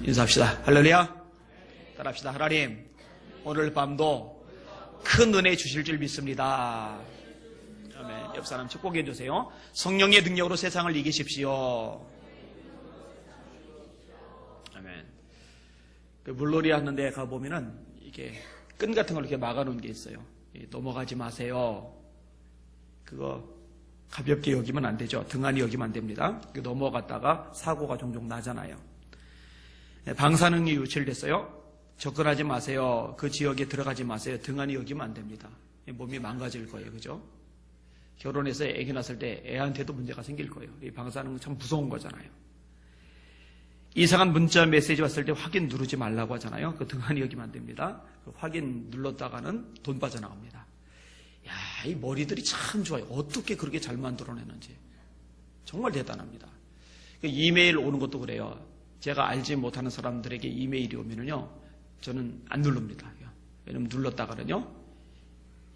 인사합시다. 할렐루야. 따라합시다. 하나님, 오늘 밤도 큰 은혜 주실 줄 믿습니다. 아멘. 옆 사람 축복해 주세요. 성령의 능력으로 세상을 이기십시오. 아멘. 그 물놀이 하는데 가보면은 이게 끈 같은 걸 이렇게 막아놓은 게 있어요. 넘어가지 마세요. 그거 가볍게 여기면 안 되죠. 등한히 여기면 안 됩니다. 넘어갔다가 사고가 종종 나잖아요. 방사능이 유출됐어요. 접근하지 마세요. 그 지역에 들어가지 마세요. 등한히 여기면 안 됩니다. 몸이 망가질 거예요. 그죠? 결혼해서 애기 낳았을 때 애한테도 문제가 생길 거예요. 이 방사능은 참 무서운 거잖아요. 이상한 문자 메시지 왔을 때 확인 누르지 말라고 하잖아요. 그 등한히 여기면 안 됩니다. 그 확인 눌렀다가는 돈 빠져나갑니다. 야, 이 머리들이 참 좋아요. 어떻게 그렇게 잘 만들어내는지. 정말 대단합니다. 이메일 오는 것도 그래요. 제가 알지 못하는 사람들에게 이메일이 오면은요, 저는 안 누릅니다. 왜냐면 눌렀다가는요,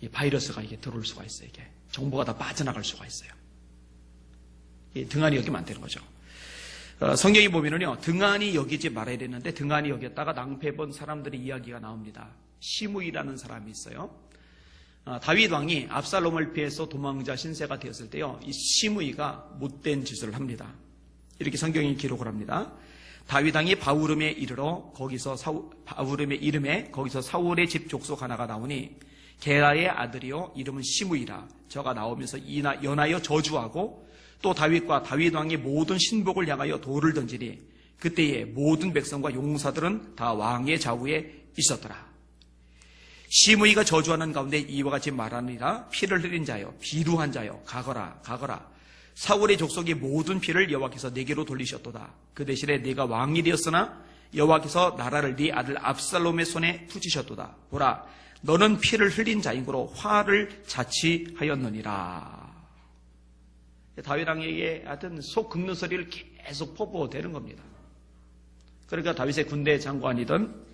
이 바이러스가 이게 들어올 수가 있어요. 이게 정보가 다 빠져나갈 수가 있어요. 이 등한히 여기면 안 되는 거죠. 성경이 보면은요, 등한히 여기지 말아야 되는데 등한히 여겼다가 낭패 본 사람들의 이야기가 나옵니다. 시므이라는 사람이 있어요. 다윗 왕이 압살롬을 피해서 도망자 신세가 되었을 때요, 이 시므이가 못된 짓을 합니다. 이렇게 성경이 기록을 합니다. 다윗 왕이 바후림에 이르러 거기서 사울의 집 족속 하나가 나오니 게라의 아들이요 이름은 시므이라. 저가 나오면서 연하여 저주하고 또 다윗과 다윗 왕의 모든 신복을 향하여 돌을 던지니 그때에 모든 백성과 용사들은 다 왕의 좌우에 있었더라. 시므이가 저주하는 가운데 이와 같이 말하니라. 피를 흘린 자여 비루한 자여 가거라. 사울의 족속의 모든 피를 여호와께서 내게로 돌리셨도다. 그 대신에 네가 왕이 되었으나 여호와께서 나라를 네 아들 압살롬의 손에 붙이셨도다. 보라, 너는 피를 흘린 자인고로 화를 자치하였느니라. 다윗 왕에게 하여튼 속 긁는 소리를 계속 포부되는 겁니다. 그러니까 다윗의 군대 장관이던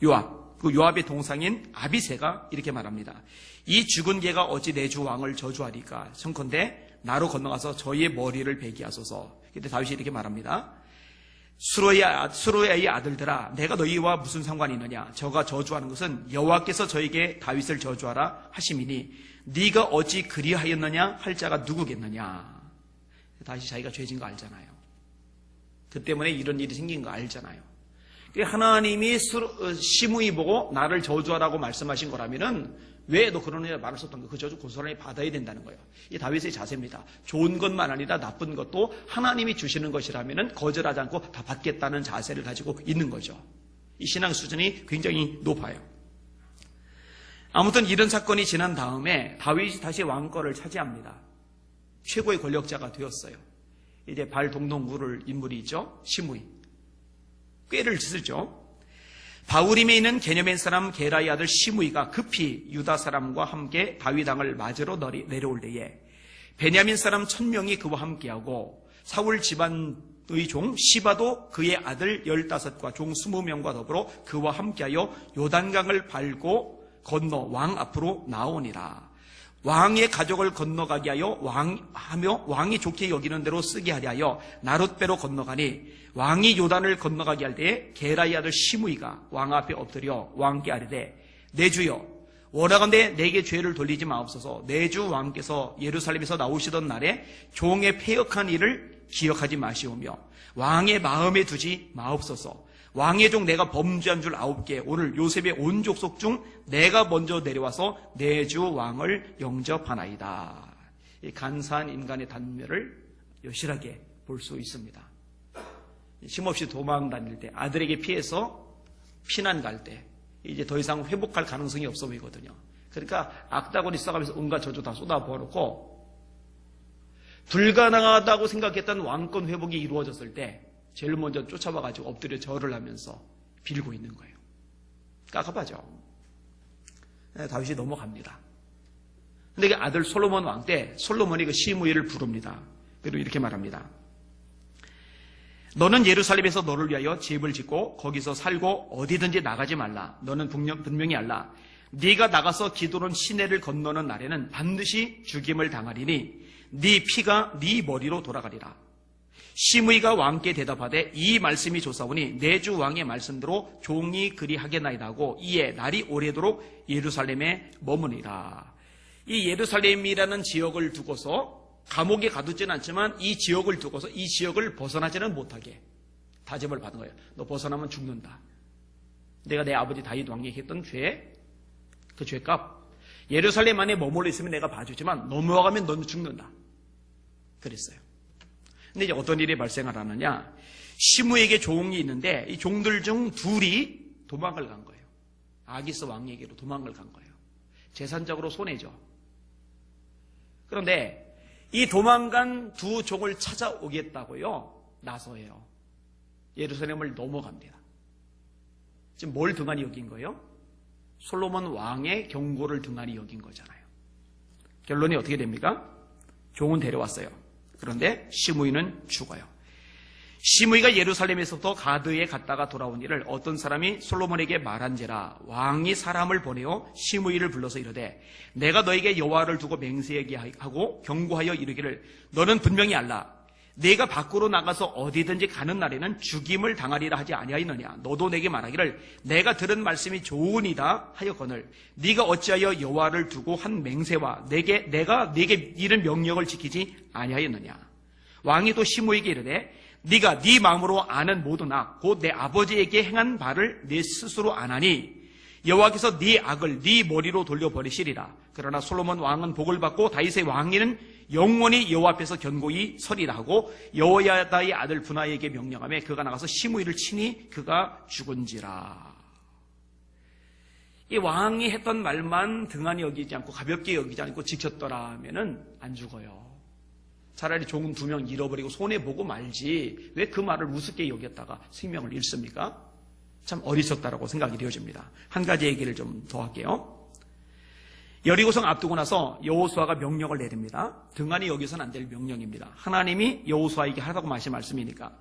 요압, 그 요압의 동상인 아비새가 이렇게 말합니다. 이 죽은 개가 어찌 내 주 왕을 저주하리까? 청컨대 나로 건너가서 저의 머리를 베게 하소서. 그때 다윗이 이렇게 말합니다. 수로야의 아들들아, 내가 너희와 무슨 상관이 있느냐? 저가 저주하는 것은 여호와께서 저에게 다윗을 저주하라 하심이니 네가 어찌 그리하였느냐 할 자가 누구겠느냐? 다시 자기가 죄진 거 알잖아요. 그 때문에 이런 일이 생긴 거 알잖아요. 하나님이 시므이 보고 나를 저주하라고 말씀하신 거라면은 왜 너 그러느냐 말을 썼던 거, 그 저주 고스란히 받아야 된다는 거예요. 이 다윗의 자세입니다. 좋은 것만 아니라 나쁜 것도 하나님이 주시는 것이라면은 거절하지 않고 다 받겠다는 자세를 가지고 있는 거죠. 이 신앙 수준이 굉장히 높아요. 아무튼 이런 사건이 지난 다음에 다윗이 다시 왕권을 차지합니다. 최고의 권력자가 되었어요. 이제 발 동동 구를 인물이 있죠. 시므이. 꾀를 쓰죠. 바후림에 있는 게냐민 사람 게라의 아들 시므이가 급히 유다 사람과 함께 다윗 왕을 맞으러 내려올 때에 베냐민 사람 1000명이 그와 함께하고 사울 집안의 종 시바도 그의 아들 15과 종 20명과 더불어 그와 함께하여 요단강을 밟고 건너 왕 앞으로 나오니라. 왕의 가족을 건너가게 하여 왕이 좋게 여기는 대로 쓰게 하려 하여 나룻배로 건너가니 왕이 요단을 건너가게 할 때에 게라의 아들 시므이가 왕 앞에 엎드려 왕께 아뢰되 내 주여 원하건대 내게 죄를 돌리지 마옵소서. 내 주 왕께서 예루살렘에서 나오시던 날에 종의 패역한 일을 기억하지 마시오며 왕의 마음에 두지 마옵소서. 왕의 종 내가 범죄한 줄 아옵게 오늘 요셉의 온 족속 중 내가 먼저 내려와서 내 주 왕을 영접하나이다. 이 간사한 인간의 단면을 여실하게 볼 수 있습니다. 힘없이 도망 다닐 때, 아들에게 피해서 피난 갈 때 이제 더 이상 회복할 가능성이 없어 보이거든요. 그러니까 악다구니 써가면서 온갖 저주 다 쏟아부어놓고 불가능하다고 생각했던 왕권 회복이 이루어졌을 때 제일 먼저 쫓아와가지고 엎드려 절을 하면서 빌고 있는 거예요. 깝깝하죠. 다윗이 넘어갑니다. 근데 그 아들 솔로몬 왕 때 솔로몬이 그 시므이를 부릅니다. 그리고 이렇게 말합니다. 너는 예루살렘에서 너를 위하여 집을 짓고 거기서 살고 어디든지 나가지 말라. 너는 분명히 알라. 네가 나가서 기드론 시내를 건너는 날에는 반드시 죽임을 당하리니 네 피가 네 머리로 돌아가리라. 시므이가 왕께 대답하되 이 말씀이 좋사오니 내 주 왕의 말씀대로 종이 그리하겠나이다 하고 이에 날이 오래도록 예루살렘에 머무니라. 이 예루살렘이라는 지역을 두고서 감옥에 가두지는 않지만 이 지역을 두고서 이 지역을 벗어나지는 못하게 다짐을 받은 거예요. 너 벗어나면 죽는다. 내가 내 아버지 다윗 왕에게 했던 죄, 그 죄값, 예루살렘 안에 머물러 있으면 내가 봐주지만 넘어가면 너는 죽는다. 그랬어요. 근데 이제 어떤 일이 발생을 하느냐, 시므에게 종이 있는데 이 종들 중 둘이 도망을 간 거예요. 아기스 왕에게로 도망을 간 거예요. 재산적으로 손해죠. 그런데 이 도망간 두 종을 찾아오겠다고요 나서해요. 예루살렘을 넘어갑니다. 지금 뭘 등한히 여긴 거예요? 솔로몬 왕의 경고를 등한히 여긴 거잖아요. 결론이 어떻게 됩니까? 종은 데려왔어요. 그런데 시므이는 죽어요. 시므이가 예루살렘에서부터 가드에 갔다가 돌아온 일을 어떤 사람이 솔로몬에게 말한지라. 왕이 사람을 보내어 시므이를 불러서 이르되 내가 너에게 여호와를 두고 맹세하게 하고 경고하여 이르기를 너는 분명히 알라. 내가 밖으로 나가서 어디든지 가는 날에는 죽임을 당하리라 하지 아니하였느냐. 너도 내게 말하기를 내가 들은 말씀이 좋으니이다 하였거늘 네가 어찌하여 여호와를 두고 한 맹세와 내가 네게 이른 명령을 지키지 아니하였느냐. 왕이 또 시므이에게 이르되 네가 네 마음으로 아는 모든 악 곧 내 아버지에게 행한 바를 네 스스로 아나니 여호와께서 네 악을 네 머리로 돌려버리시리라. 그러나 솔로몬 왕은 복을 받고 다윗의 왕위는 영원히 여호와 앞에서 견고히 서리라 하고 여호야다의 아들 분하에게 명령하며 그가 나가서 시므이를 치니 그가 죽은지라. 이 왕이 했던 말만 등한히 여기지 않고 가볍게 여기지 않고 지켰더라면은 안 죽어요. 차라리 종은 2명 잃어버리고 손해보고 말지 왜 그 말을 우습게 여겼다가 생명을 잃습니까? 참 어리석다라고 생각이 되어집니다. 한 가지 얘기를 좀 더 할게요. 여리고성 앞두고 나서 여호수아가 명령을 내립니다. 등한히 여기서는 안 될 명령입니다. 하나님이 여호수아에게 하라고 하신 말씀이니까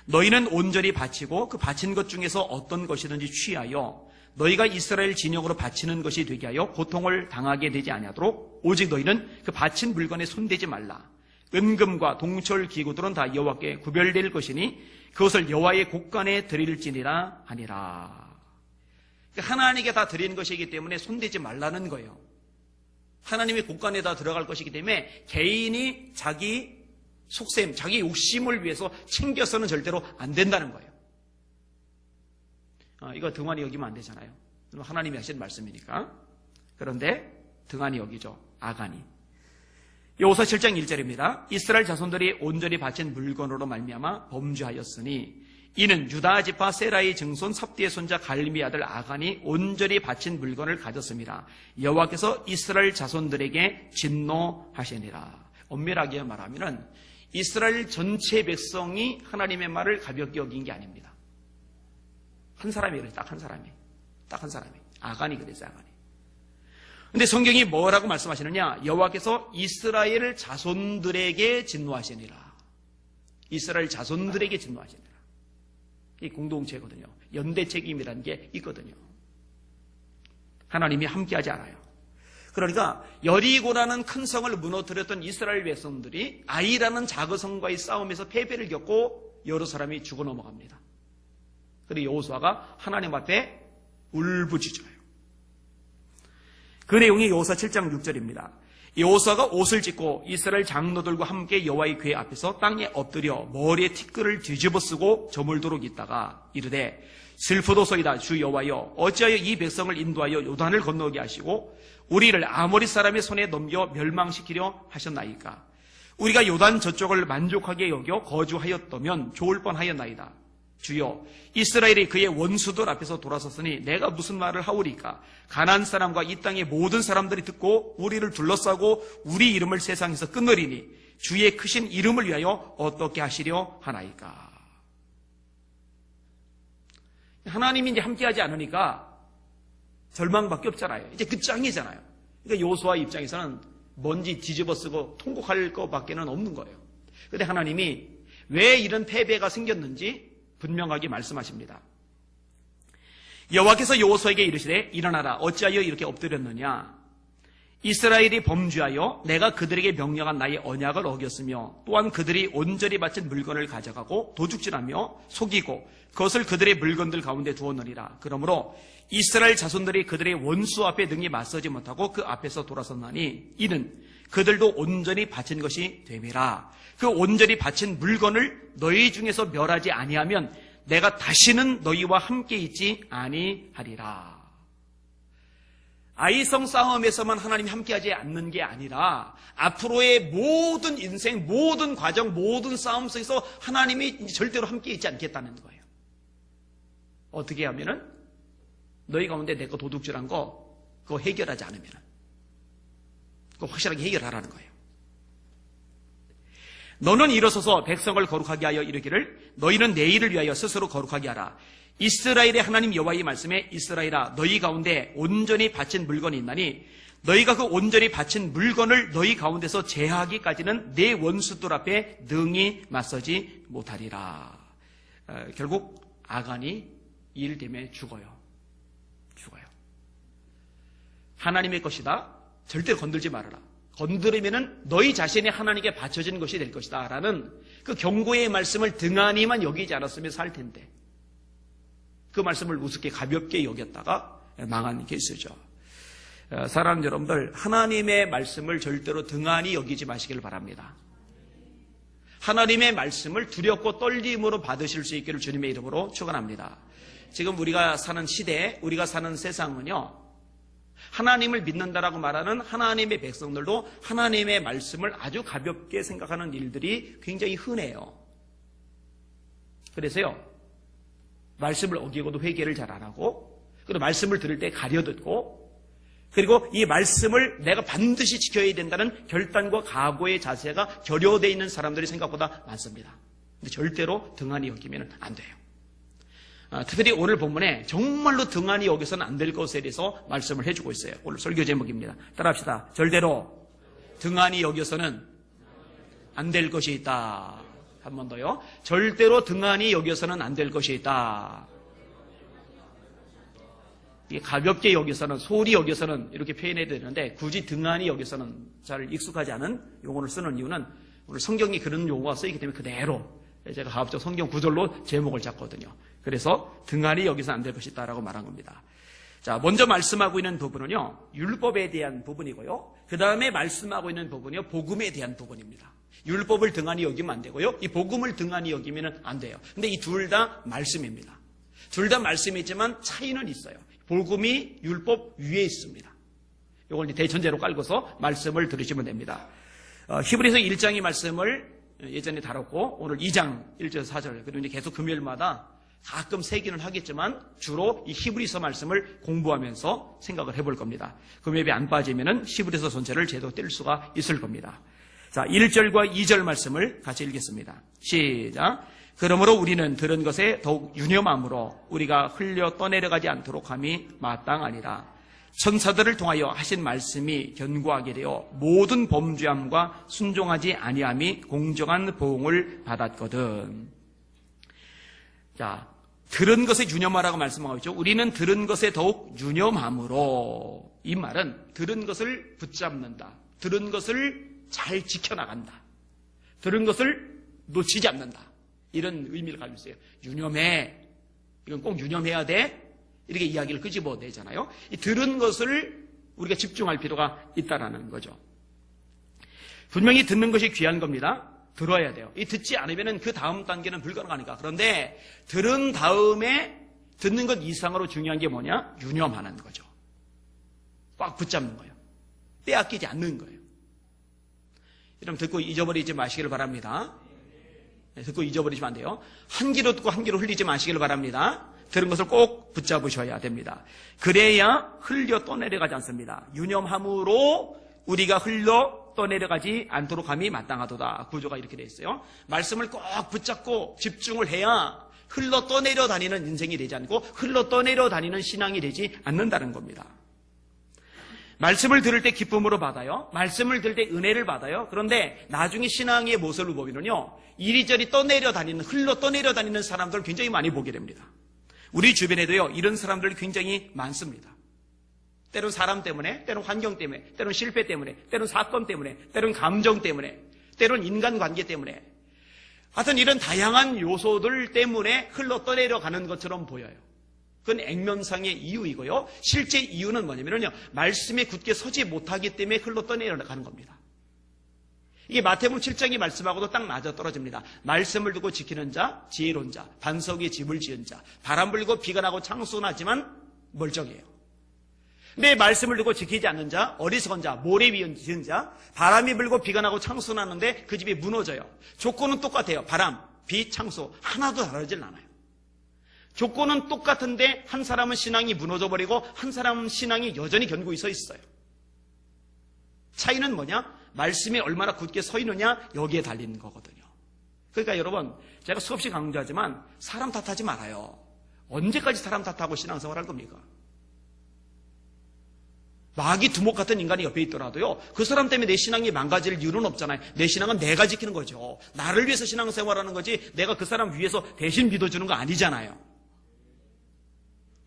너희는 온전히 바치고 그 바친 것 중에서 어떤 것이든지 취하여 너희가 이스라엘 진영으로 바치는 것이 되게 하여 고통을 당하게 되지 아니하도록 오직 너희는 그 바친 물건에 손대지 말라. 은금과 동철 기구들은 다 여호와께 구별될 것이니 그것을 여호와의 곳간에 드릴지니라 하니라. 하나님께 다 드리는 것이기 때문에 손대지 말라는 거예요. 하나님의 곳간에 다 들어갈 것이기 때문에 개인이 자기 속셈, 자기 욕심을 위해서 챙겨서는 절대로 안 된다는 거예요. 이거 등한히 여기면 안 되잖아요. 하나님이 하신 말씀이니까. 그런데 등한히 여기죠. 아간이. 여호수아 7장 1절입니다. 이스라엘 자손들이 온전히 바친 물건으로 말미암아 범죄하였으니 이는 유다 지파 세라의 증손 삽디의 손자 갈미의 아들 아간이 온전히 바친 물건을 가졌습니다. 여호와께서 이스라엘 자손들에게 진노하시니라. 엄밀하게 말하면은 이스라엘 전체 백성이 하나님의 말을 가볍게 여긴 게 아닙니다. 한 사람이 그래요. 딱 한 사람이. 아간이 그랬어요. 아간이. 근데 성경이 뭐라고 말씀하시느냐? 여호와께서 이스라엘 자손들에게 진노하시니라. 이스라엘 자손들에게 진노하시니라. 이 공동체거든요. 연대 책임이라는 게 있거든요. 하나님이 함께하지 않아요. 그러니까 여리고라는 큰 성을 무너뜨렸던 이스라엘 백성들이 아이라는 작은 성과의 싸움에서 패배를 겪고 여러 사람이 죽어 넘어갑니다. 그리고 여호수아가 하나님 앞에 울부짖어요. 그 내용이 여호수아 7장 6절입니다. 여호수아가 옷을 찢고 이스라엘 장로들과 함께 여호와의 궤 앞에서 땅에 엎드려 머리에 티끌을 뒤집어쓰고 저물도록 있다가 이르되 슬프도소이다 주 여호와여 어찌하여 이 백성을 인도하여 요단을 건너게 하시고 우리를 아모리 사람의 손에 넘겨 멸망시키려 하셨나이까. 우리가 요단 저쪽을 만족하게 여겨 거주하였다면 좋을 뻔하였나이다. 주여 이스라엘이 그의 원수들 앞에서 돌아섰으니 내가 무슨 말을 하오리까. 가나안 사람과 이 땅의 모든 사람들이 듣고 우리를 둘러싸고 우리 이름을 세상에서 끊으리니 주의 크신 이름을 위하여 어떻게 하시려 하나이까. 하나님이 이제 함께하지 않으니까 절망밖에 없잖아요. 이제 끝장이잖아요. 그러니까 여호수아 입장에서는 먼지 뒤집어쓰고 통곡할 것밖에는 없는 거예요. 그런데 하나님이 왜 이런 패배가 생겼는지 분명하게 말씀하십니다. 여호와께서 여호수아에게 이르시되 일어나라 어찌하여 이렇게 엎드렸느냐. 이스라엘이 범죄하여 내가 그들에게 명령한 나의 언약을 어겼으며 또한 그들이 온전히 바친 물건을 가져가고 도둑질하며 속이고 그것을 그들의 물건들 가운데 두었느니라. 그러므로 이스라엘 자손들이 그들의 원수 앞에 능히 맞서지 못하고 그 앞에서 돌아섰나니 이는 그들도 온전히 바친 것이 됨이라. 그 온전히 바친 물건을 너희 중에서 멸하지 아니하면 내가 다시는 너희와 함께 있지 아니하리라. 아이성 싸움에서만 하나님이 함께하지 않는 게 아니라 앞으로의 모든 인생, 모든 과정, 모든 싸움 속에서 하나님이 절대로 함께 있지 않겠다는 거예요. 어떻게 하면은 너희 가운데 내 거 도둑질한 거 그거 해결하지 않으면은 그거 확실하게 해결하라는 거예요. 너는 일어서서 백성을 거룩하게 하여 이르기를 너희는 내일을 위하여 스스로 거룩하게 하라. 이스라엘의 하나님 여호와의 말씀에 이스라엘아 너희 가운데 온전히 바친 물건이 있나니 너희가 그 온전히 바친 물건을 너희 가운데서 제하기까지는 내 원수들 앞에 능히 맞서지 못하리라. 결국 아간이 이 일 때문에 죽어요. 하나님의 것이다. 절대로 건들지 말아라. 건드리면은 너희 자신이 하나님께 바쳐진 것이 될 것이다 라는 그 경고의 말씀을 등한히만 여기지 않았으면 살 텐데 그 말씀을 우습게 가볍게 여겼다가 망한 케이스죠. 사랑하는 여러분들, 하나님의 말씀을 절대로 등한히 여기지 마시길 바랍니다. 하나님의 말씀을 두렵고 떨림으로 받으실 수 있기를 주님의 이름으로 축원합니다. 지금 우리가 사는 시대, 우리가 사는 세상은요, 하나님을 믿는다라고 말하는 하나님의 백성들도 하나님의 말씀을 아주 가볍게 생각하는 일들이 굉장히 흔해요. 그래서요, 말씀을 어기고도 회개를 잘 안 하고, 그리고 말씀을 들을 때 가려듣고, 그리고 이 말씀을 내가 반드시 지켜야 된다는 결단과 각오의 자세가 결여되어 있는 사람들이 생각보다 많습니다. 근데 절대로 등한히 여기면 안 돼요. 특별히 오늘 본문에 정말로 등한히 여기서는 안 될 것에 대해서 말씀을 해주고 있어요. 오늘 설교 제목입니다. 따라합시다. 절대로 등한히 여기서는 안 될 것이 있다. 한 번 더요. 절대로 등한히 여기서는 안 될 것이 있다. 이게 가볍게 여기서는, 소리 여기서는 이렇게 표현해야 되는데 굳이 등한히 여기서는 잘 익숙하지 않은 용어를 쓰는 이유는 오늘 성경에 그런 용어가 쓰이기 때문에 그대로 제가 가급적 성경 구절로 제목을 잡거든요. 그래서 등한히 여기서 안 될 것이 있다라고 말한 겁니다. 자, 먼저 말씀하고 있는 부분은요, 율법에 대한 부분이고요. 그 다음에 말씀하고 있는 부분이요, 복음에 대한 부분입니다. 율법을 등한히 여기면 안 되고요, 이 복음을 등한히 여기면 안 돼요. 근데 이 둘 다 말씀입니다. 둘 다 말씀이지만 차이는 있어요. 복음이 율법 위에 있습니다. 이걸 대전제로 깔고서 말씀을 들으시면 됩니다. 히브리서 1장의 말씀을 예전에 다뤘고 오늘 2장 1절 4절 그리고 이제 계속 금요일마다 가끔 세기는 하겠지만 주로 이 히브리서 말씀을 공부하면서 생각을 해볼 겁니다. 금요일에 안 빠지면은 히브리서 전체를 제대로 뗄 수가 있을 겁니다. 자, 1절과 2절 말씀을 같이 읽겠습니다. 시작. 그러므로 우리는 들은 것에 더욱 유념함으로 우리가 흘려 떠내려가지 않도록 함이 마땅하니라. 천사들을 통하여 하신 말씀이 견고하게 되어 모든 범죄함과 순종하지 아니함이 공정한 보응을 받았거든. 자, 들은 것에 유념하라고 말씀하고 있죠. 우리는 들은 것에 더욱 유념함으로. 이 말은 들은 것을 붙잡는다. 들은 것을 잘 지켜나간다. 들은 것을 놓치지 않는다. 이런 의미를 가지고 있어요. 유념해. 이건 꼭 유념해야 돼. 이렇게 이야기를 끄집어내잖아요. 이 들은 것을 우리가 집중할 필요가 있다라는 거죠. 분명히 듣는 것이 귀한 겁니다. 들어야 돼요. 이 듣지 않으면 그 다음 단계는 불가능하니까. 그런데 들은 다음에 듣는 것 이상으로 중요한 게 뭐냐? 유념하는 거죠. 꽉 붙잡는 거예요. 빼앗기지 않는 거예요. 여러분 듣고 잊어버리지 마시기를 바랍니다. 듣고 잊어버리시면 안 돼요. 한 귀로 듣고 한 귀로 흘리지 마시기를 바랍니다. 들은 것을 꼭 붙잡으셔야 됩니다. 그래야 흘려 떠내려가지 않습니다. 유념함으로 우리가 흘러 떠내려가지 않도록 함이 마땅하도다. 구조가 이렇게 되어 있어요. 말씀을 꼭 붙잡고 집중을 해야 흘러 떠내려 다니는 인생이 되지 않고 흘러 떠내려 다니는 신앙이 되지 않는다는 겁니다. 말씀을 들을 때 기쁨으로 받아요. 말씀을 들을 때 은혜를 받아요. 그런데 나중에 신앙의 모습을 보면요, 이리저리 떠내려 다니는, 흘러 떠내려 다니는 사람들을 굉장히 많이 보게 됩니다. 우리 주변에도요, 이런 사람들이 굉장히 많습니다. 때론 사람 때문에, 때론 환경 때문에, 때론 실패 때문에, 때론 사건 때문에, 때론 감정 때문에, 때론 인간관계 때문에, 하여튼 이런 다양한 요소들 때문에 흘러떠내려가는 것처럼 보여요. 그건 액면상의 이유이고요. 실제 이유는 뭐냐면요, 말씀에 굳게 서지 못하기 때문에 흘러떠내려가는 겁니다. 이게 마태복음 7장이 말씀하고도 딱 맞아떨어집니다. 말씀을 두고 지키는 자, 지혜로운 자, 반석 위에 집을 지은 자, 바람 불고 비가 나고 창수나지만 멀쩡해요. 근데 말씀을 두고 지키지 않는 자, 어리석은 자, 모래 위에 지은 자, 바람이 불고 비가 나고 창수나는데 그 집이 무너져요. 조건은 똑같아요. 바람, 비, 창수 하나도 다르질 않아요. 조건은 똑같은데 한 사람은 신앙이 무너져버리고 한 사람은 신앙이 여전히 견고히 서 있어요. 차이는 뭐냐? 말씀에 얼마나 굳게 서 있느냐, 여기에 달리는 거거든요. 그러니까 여러분, 제가 수없이 강조하지만 사람 탓하지 말아요. 언제까지 사람 탓하고 신앙생활 할 겁니까? 마귀 두목 같은 인간이 옆에 있더라도요, 그 사람 때문에 내 신앙이 망가질 이유는 없잖아요. 내 신앙은 내가 지키는 거죠. 나를 위해서 신앙생활하는 거지 내가 그 사람 위해서 대신 믿어주는 거 아니잖아요.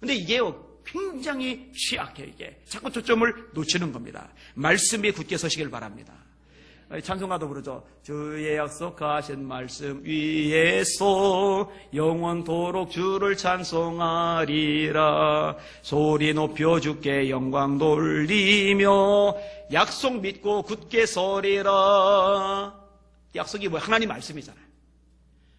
근데 이게요, 굉장히 취약해. 이게 자꾸 초점을 놓치는 겁니다. 말씀에 굳게 서시길 바랍니다. 찬송가도 부르죠. 주의 약속하신 말씀 위에서 영원토록 주를 찬송하리라. 소리 높여 주께 영광 돌리며 약속 믿고 굳게 서리라. 약속이 뭐예요? 하나님 말씀이잖아요.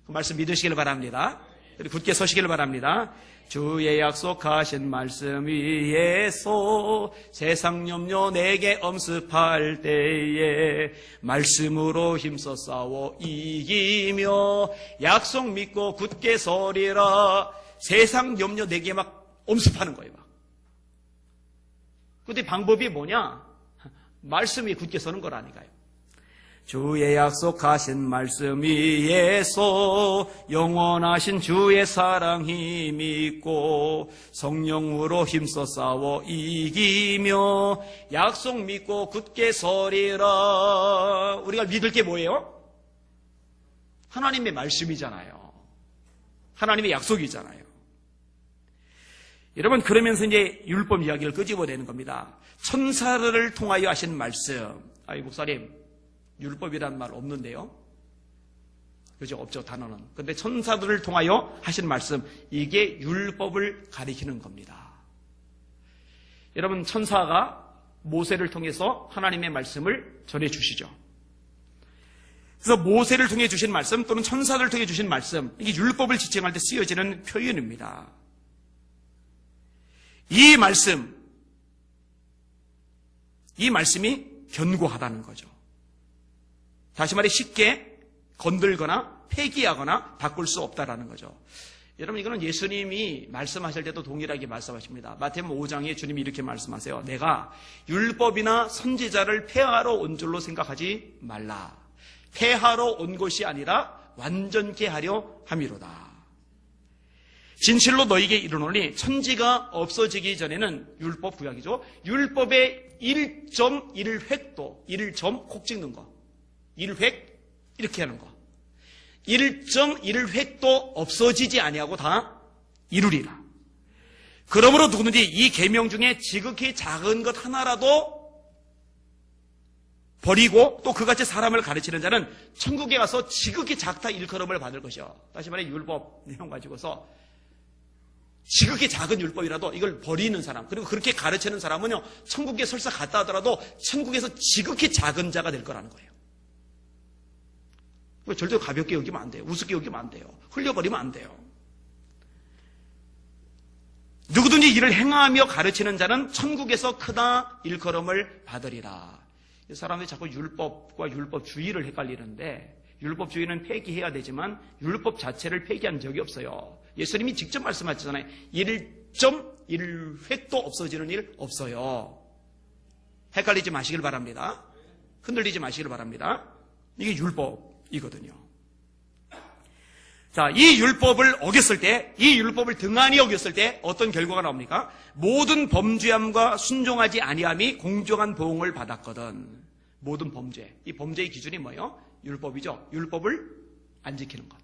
그 말씀 믿으시길 바랍니다. 굳게 서시길 바랍니다. 주의 약속하신 말씀 위에서 세상 염려 내게 엄습할 때에 말씀으로 힘써 싸워 이기며 약속 믿고 굳게 서리라. 세상 염려 내게 막 엄습하는 거예요. 막. 근데 방법이 뭐냐? 말씀 위에 굳게 서는 거라니까요. 주의 약속하신 말씀 위에서 영원하신 주의 사랑 힘있고 성령으로 힘써 싸워 이기며 약속 믿고 굳게 서리라. 우리가 믿을 게 뭐예요? 하나님의 말씀이잖아요. 하나님의 약속이잖아요. 여러분, 그러면서 이제 율법 이야기를 끄집어내는 겁니다. 천사를 통하여 하신 말씀. 아이 목사님, 율법이라는 말 없는데요. 그죠? 없죠, 단어는. 근데 천사들을 통하여 하신 말씀, 이게 율법을 가리키는 겁니다. 여러분, 천사가 모세를 통해서 하나님의 말씀을 전해주시죠. 그래서 모세를 통해 주신 말씀 또는 천사들을 통해 주신 말씀, 이게 율법을 지칭할 때 쓰여지는 표현입니다. 이 말씀이 견고하다는 거죠. 다시 말해 쉽게 건들거나 폐기하거나 바꿀 수 없다라는 거죠. 여러분, 이거는 예수님이 말씀하실 때도 동일하게 말씀하십니다. 마태복음 5장에 주님이 이렇게 말씀하세요. 내가 율법이나 선지자를 폐하러 온 줄로 생각하지 말라. 폐하러 온 것이 아니라 완전케 하려 함이로다. 진실로 너희에게 이르노니 천지가 없어지기 전에는 율법 구약이죠. 율법의 1.1획도 1점 콕 찍는 거. 1획 이렇게 하는 거. 1.1획도 없어지지 아니하고 다 이루리라. 그러므로 누구든지 이 계명 중에 지극히 작은 것 하나라도 버리고 또 그같이 사람을 가르치는 자는 천국에 가서 지극히 작다 일컬음을 받을 것이요. 다시 말해 율법 내용 가지고서 지극히 작은 율법이라도 이걸 버리는 사람, 그리고 그렇게 가르치는 사람은요, 천국에 설사 갔다 하더라도 천국에서 지극히 작은 자가 될 거라는 거예요. 절대 가볍게 여기면 안 돼요. 우습게 여기면 안 돼요. 흘려버리면 안 돼요. 누구든지 이를 행하며 가르치는 자는 천국에서 크다 일컬음을 받으리라. 이 사람들이 자꾸 율법과 율법주의를 헷갈리는데, 율법주의는 폐기해야 되지만 율법 자체를 폐기한 적이 없어요. 예수님이 직접 말씀하셨잖아요. 1.1획도 없어지는 일 없어요. 헷갈리지 마시길 바랍니다. 흔들리지 마시길 바랍니다. 이게 율법이거든요. 자, 이 율법을 어겼을 때, 이 율법을 등한히 어겼을 때 어떤 결과가 나옵니까? 모든 범죄함과 순종하지 아니함이 공정한 보응을 받았거든. 모든 범죄. 이 범죄의 기준이 뭐예요? 율법이죠. 율법을 안 지키는 것.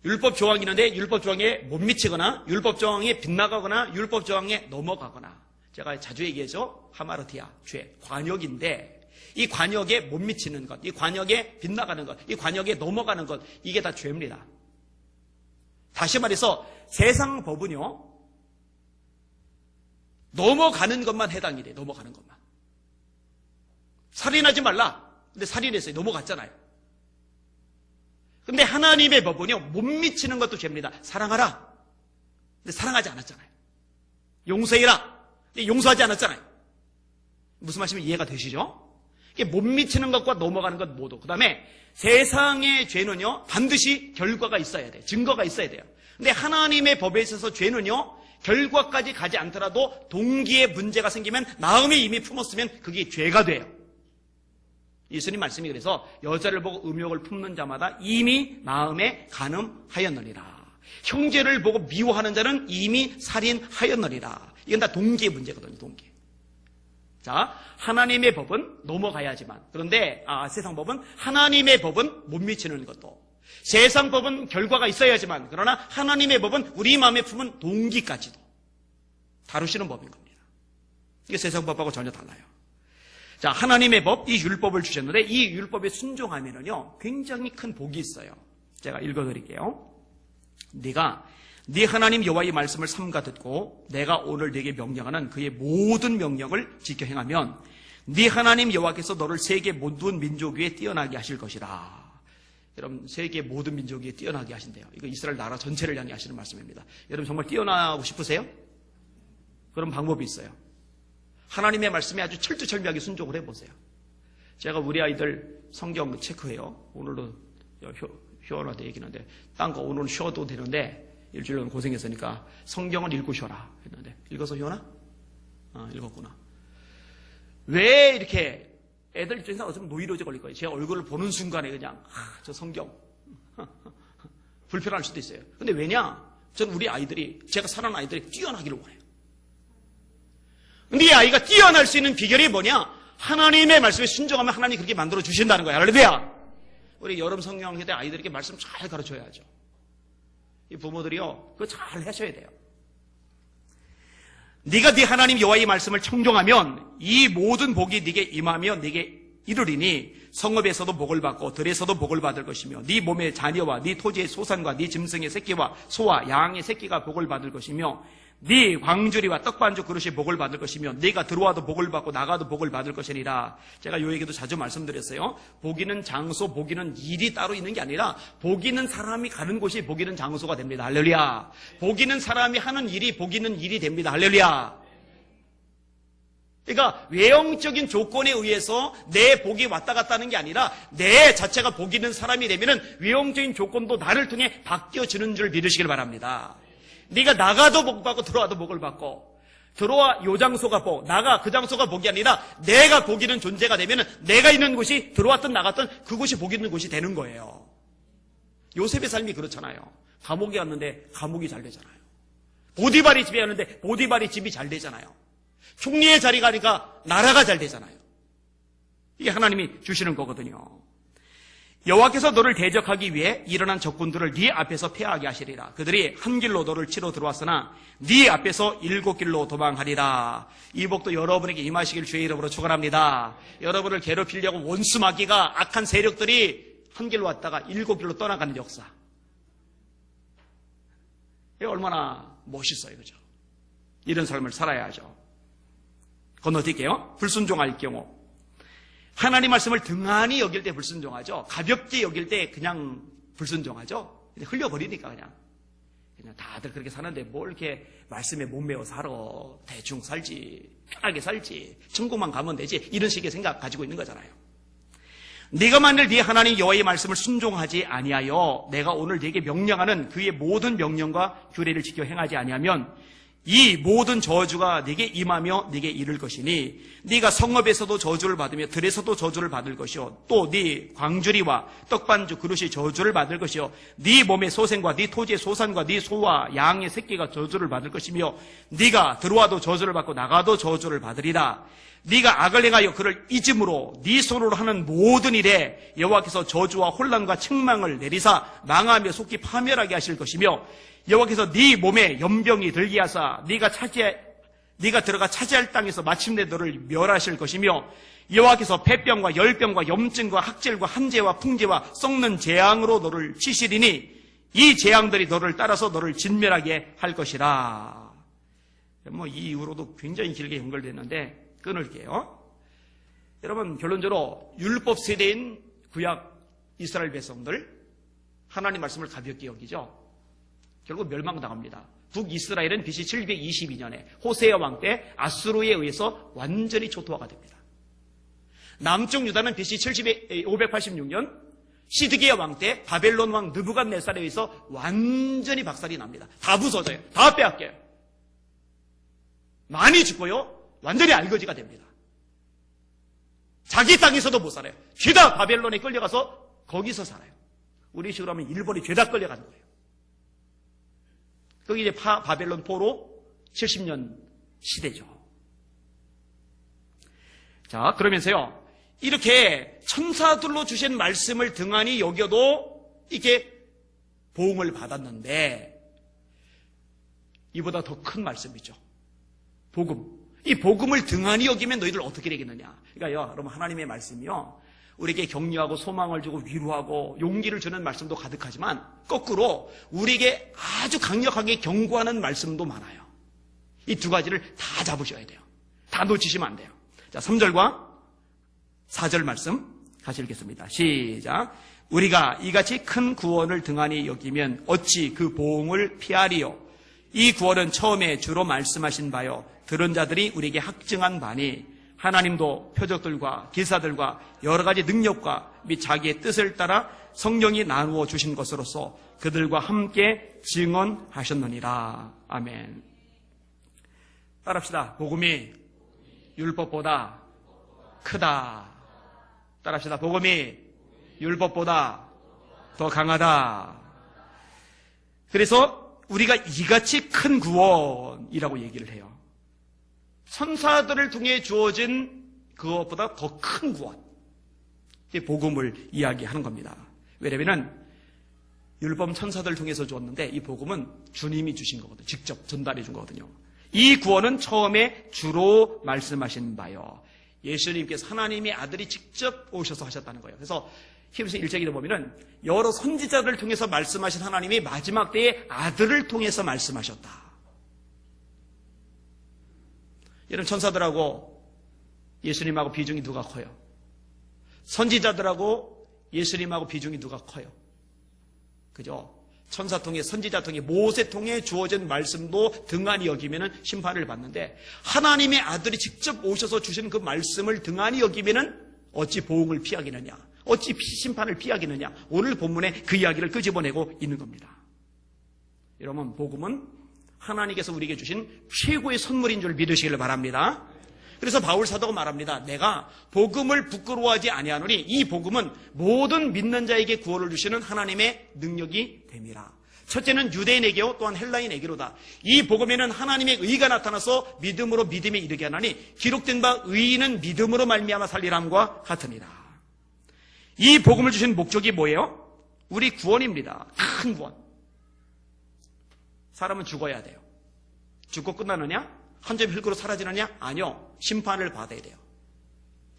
율법 조항이 있는데 율법 조항에 못 미치거나 율법 조항에 빗나가거나 율법 조항에 넘어가거나 제가 자주 얘기하죠. 하마르티아, 죄, 관역인데 이 관역에 못 미치는 것, 이 관역에 빗나가는 것, 이 관역에 넘어가는 것, 이게 다 죄입니다. 다시 말해서 세상 법은요, 넘어가는 것만 해당이 돼요. 넘어가는 것만. 살인하지 말라. 근데 살인했어요. 넘어갔잖아요. 근데 하나님의 법은요, 못 미치는 것도 죄입니다. 사랑하라. 근데 사랑하지 않았잖아요. 용서해라. 근데 용서하지 않았잖아요. 무슨 말씀인지 이해가 되시죠? 이게 못 미치는 것과 넘어가는 것 모두. 그 다음에 세상의 죄는요, 반드시 결과가 있어야 돼요. 증거가 있어야 돼요. 근데 하나님의 법에 있어서 죄는요, 결과까지 가지 않더라도 동기에 문제가 생기면 마음에 이미 품었으면 그게 죄가 돼요. 예수님 말씀이 그래서 여자를 보고 음욕을 품는 자마다 이미 마음에 간음하였느니라. 형제를 보고 미워하는 자는 이미 살인하였느니라. 이건 다 동기의 문제거든요. 동기. 자, 하나님의 법은 넘어가야지만, 그런데 세상 법은, 하나님의 법은 못 미치는 것도, 세상 법은 결과가 있어야지만, 그러나 하나님의 법은 우리 마음에 품은 동기까지도 다루시는 법인 겁니다. 이게 세상 법하고 전혀 달라요. 자, 하나님의 법, 이 율법을 주셨는데 이 율법에 순종하면은요, 굉장히 큰 복이 있어요. 제가 읽어드릴게요. 네가 네 하나님 여호와의 말씀을 삼가 듣고 내가 오늘 네게 명령하는 그의 모든 명령을 지켜 행하면 네 하나님 여호와께서 너를 세계 모든 민족 위에 뛰어나게 하실 것이라. 여러분, 세계 모든 민족 위에 뛰어나게 하신대요. 이거 이스라엘 나라 전체를 향해 하시는 말씀입니다. 여러분 정말 뛰어나고 싶으세요? 그런 방법이 있어요. 하나님의 말씀에 아주 철두철미하게 순종을 해보세요. 제가 우리 아이들 성경 체크해요. 오늘도 휴원화도 얘기는 하는데 딴 거 오늘은 쉬어도 되는데 일주일간 고생했으니까 성경을 읽고 쉬어라 했는데 읽어서 휴원아? 읽었구나. 왜 이렇게 애들 입장에서 어쩌면 노이로제 걸릴 거예요. 제 얼굴을 보는 순간에 그냥 저 성경 불편할 수도 있어요. 근데 왜냐? 저는 우리 아이들이, 제가 사랑하는 아이들이 뛰어나기를 원해요. 근데 이 아이가 뛰어날 수 있는 비결이 뭐냐? 하나님의 말씀에 순종하면 하나님이 그렇게 만들어 주신다는 거예요. 할렐루야. 우리 여름 성경회 때 아이들에게 말씀 잘 가르쳐야죠. 이 부모들이요, 그거 잘 하셔야 돼요. 네가 네 하나님 여호와의 말씀을 청종하면 이 모든 복이 네게 임하며 네게 이르리니 성읍에서도 복을 받고 들에서도 복을 받을 것이며 네 몸의 자녀와 네 토지의 소산과 네 짐승의 새끼와 소와 양의 새끼가 복을 받을 것이며 네 광주리와 떡반죽 그릇이 복을 받을 것이며 네가 들어와도 복을 받고 나가도 복을 받을 것이니라. 제가 요 얘기도 자주 말씀드렸어요. 복이는 장소, 복이는 일이 따로 있는 게 아니라 복이는 사람이 가는 곳이 복이는 장소가 됩니다. 할렐루야. 복이는 사람이 하는 일이 복이는 일이 됩니다. 할렐루야. 그러니까 외형적인 조건에 의해서 내 복이 왔다 갔다 하는 게 아니라 내 자체가 복 있는 사람이 되면은 외형적인 조건도 나를 통해 바뀌어지는 줄 믿으시길 바랍니다. 네가 나가도 복 받고 들어와도 복을 받고, 들어와 요 장소가 복, 나가 그 장소가 복이 아니라 내가 복 있는 존재가 되면은 내가 있는 곳이 들어왔든 나갔든 그곳이 복 있는 곳이 되는 거예요. 요셉의 삶이 그렇잖아요. 감옥에 갔는데 감옥이 잘 되잖아요. 보디발이 집에 갔는데 보디발이 집이 잘 되잖아요. 총리의 자리 가니까 나라가 잘 되잖아요. 이게 하나님이 주시는 거거든요. 여호와께서 너를 대적하기 위해 일어난 적군들을 네 앞에서 패하게 하시리라. 그들이 한 길로 너를 치러 들어왔으나 네 앞에서 7길로 도망하리라. 이 복도 여러분에게 임하시길 주의 이름으로 축원합니다. 여러분을 괴롭히려고 원수마귀가 악한 세력들이 한 길로 왔다가 7길로 떠나가는 역사. 이게 얼마나 멋있어요, 그죠? 이런 삶을 살아야죠. 건너뛸게요. 불순종할 경우. 하나님 말씀을 등한히 여길 때 불순종하죠. 가볍게 여길 때 그냥 불순종하죠. 흘려버리니까 그냥 다들 그렇게 사는데 뭘 이렇게 말씀에 못 매어 살아. 대충 살지, 편하게 살지, 천국만 가면 되지, 이런 식의 생각 가지고 있는 거잖아요. 네가 만일 네 하나님 여호와의 말씀을 순종하지 아니하여 내가 오늘 네게 명령하는 그의 모든 명령과 규례를 지켜 행하지 아니하면 이 모든 저주가 네게 임하며 네게 이를 것이니 네가 성읍에서도 저주를 받으며 들에서도 저주를 받을 것이요 또 네 광주리와 떡반죽 그릇이 저주를 받을 것이요 네 몸의 소생과 네 토지의 소산과 네 소와 양의 새끼가 저주를 받을 것이며 네가 들어와도 저주를 받고 나가도 저주를 받으리라. 네가 악을 행하여 그를 잊음으로 네 손으로 하는 모든 일에 여호와께서 저주와 혼란과 책망을 내리사 망하며 속히 파멸하게 하실 것이며 여호와께서 네 몸에 연병이 들게 하사 네가 네가 들어가 차지할 땅에서 마침내 너를 멸하실 것이며 여호와께서 폐병과 열병과 염증과 학질과 한재와 풍재와 썩는 재앙으로 너를 치시리니 이 재앙들이 너를 따라서 너를 진멸하게 할 것이라. 이 이후로도 굉장히 길게 연결됐는데 끊을게요. 여러분, 결론적으로 율법 세대인 구약 이스라엘 백성들 하나님 말씀을 가볍게 여기죠. 결국 멸망당합니다. 북이스라엘은 BC 722년에 호세아 왕 때 아수르에 의해서 완전히 초토화가 됩니다. 남쪽 유다는 BC 586년 시드기야 왕 때 바벨론 왕 느부갓네살에 의해서 완전히 박살이 납니다. 다 부서져요. 다 빼앗겨요. 많이 죽고요. 완전히 알거지가 됩니다. 자기 땅에서도 못 살아요. 죄다 바벨론에 끌려가서 거기서 살아요. 우리 식으로 하면 일본이 죄다 끌려가는 거예요. 거기 이제 바벨론 포로 70년 시대죠. 자, 그러면서요, 이렇게 천사들로 주신 말씀을 등한히 여겨도 이렇게 보응을 받았는데, 이보다 더 큰 말씀이죠. 복음. 이 복음을 등한히 여기면 너희들 어떻게 되겠느냐. 그러니까요, 여러분, 하나님의 말씀이요, 우리에게 격려하고 소망을 주고 위로하고 용기를 주는 말씀도 가득하지만 거꾸로 우리에게 아주 강력하게 경고하는 말씀도 많아요. 이 두 가지를 다 잡으셔야 돼요. 다 놓치시면 안 돼요. 자, 3절과 4절 말씀 같이 읽겠습니다. 시작. 우리가 이같이 큰 구원을 등한히 여기면 어찌 그 보응을 피하리요. 이 구원은 처음에 주로 말씀하신 바요 들은 자들이 우리에게 확증한 바니 하나님도 표적들과 기사들과 여러 가지 능력과 및 자기의 뜻을 따라 성령이 나누어 주신 것으로서 그들과 함께 증언하셨느니라. 아멘. 따라합시다. 복음이 율법보다 크다. 따라합시다. 복음이 율법보다 더 강하다. 그래서 우리가 이같이 큰 구원이라고 얘기를 해요. 천사들을 통해 주어진 그것보다 더 큰 구원, 복음을 이야기하는 겁니다. 왜냐하면 율법 천사들을 통해서 주었는데 이 복음은 주님이 주신 거거든요. 직접 전달해 준 거거든요. 이 구원은 처음에 주로 말씀하신 바요. 예수님께서 하나님의 아들이 직접 오셔서 하셨다는 거예요. 그래서 히브리서 1장에 보면은 여러 선지자들을 통해서 말씀하신 하나님이 마지막 때에 아들을 통해서 말씀하셨다. 이런 천사들하고 예수님하고 비중이 누가 커요? 선지자들하고 예수님하고 비중이 누가 커요? 그죠? 천사 통해, 선지자 통해, 모세 통해 주어진 말씀도 등한히 여기면은 심판을 받는데 하나님의 아들이 직접 오셔서 주신 그 말씀을 등한히 여기면은 어찌 보응을 피하겠느냐? 어찌 심판을 피하겠느냐? 오늘 본문에 그 이야기를 끄집어내고 있는 겁니다. 여러분, 복음은 하나님께서 우리에게 주신 최고의 선물인 줄 믿으시기를 바랍니다. 그래서 바울 사도가 말합니다. 내가 복음을 부끄러워하지 아니하노니 이 복음은 모든 믿는 자에게 구원을 주시는 하나님의 능력이 됨이라. 첫째는 유대인에게요 또한 헬라인에게로다. 이 복음에는 하나님의 의가 나타나서 믿음으로 믿음에 이르게 하나니 기록된 바 의인은 믿음으로 말미암아 살리람과 같으니라. 이 복음을 주신 목적이 뭐예요? 우리 구원입니다. 큰 구원. 사람은 죽어야 돼요. 죽고 끝나느냐? 한 점 흙으로 사라지느냐? 아니요. 심판을 받아야 돼요.